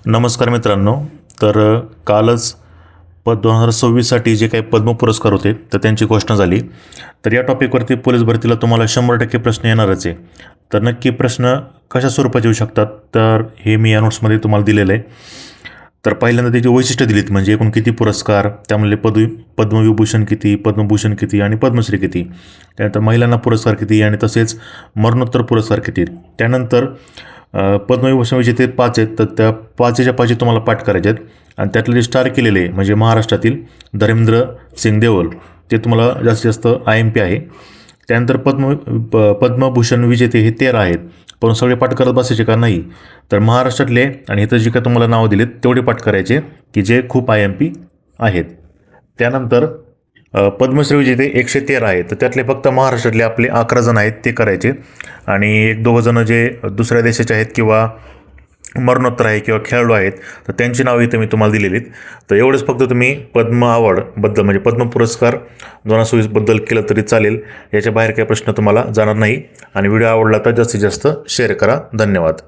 नमस्कार मित्रांनो. कालच 2026साठी जे काही पद्म पुरस्कार होते तर त्यांची घोषणा झाली. तर या टॉपिकवरती पोलीस भरतीला तुम्हाला 100% प्रश्न येणारच आहे. तर नक्की प्रश्न कशा स्वरूपात येऊ शकतात तर हे मी या नोट्समध्ये तुम्हाला दिलेलं आहे. तर पहिल्यांदा त्याची वैशिष्ट्य दिलीत, म्हणजे एकूण किती पुरस्कार, त्यामुळे पद्मविभूषण किती, पद्मभूषण किती आणि पद्मश्री किती, त्यानंतर महिलांना पुरस्कार किती आणि तसेच मरणोत्तर पुरस्कार किती. त्यानंतर पद्मविभूषण विजेते 5 आहेत, तर त्या 5च्या 5 तुम्हाला पाठ करायचे आहेत. आणि त्यातले जे स्टार केलेले म्हणजे महाराष्ट्रातील धर्मेंद्र सिंग देओल, ते तुम्हाला जास्तीत जास्त IMP आहे. त्यानंतर पद्मभूषण विजेते हे 13 आहेत, पण सगळे पाठ करत बसायचे का नाही, तर महाराष्ट्रातले आणि इथं जे काय तुम्हाला नावं दिलेत तेवढे पाठ करायचे की जे खूप IMP आहेत. त्यानंतर पद्मश्री विजेते 113 आहेत, तर त्यातले फक्त महाराष्ट्रातले आपले 11 जण आहेत ते करायचे. आणि 1-2 जण जे दुसऱ्या देशाचे आहेत किंवा मरणोत्तर आहे किंवा खेळाडू आहेत तर त्यांची नावं इथं मी तुम्हाला दिलेली आहेत. तर एवढंच फक्त तुम्ही पद्म अवॉर्डबद्दल म्हणजे पद्म पुरस्कार 2026बद्दल केलं तरी चालेल. याच्या बाहेर काही प्रश्न तुम्हाला जाणार नाही. आणि व्हिडिओ आवडला तर जास्तीत जास्त शेअर करा. धन्यवाद.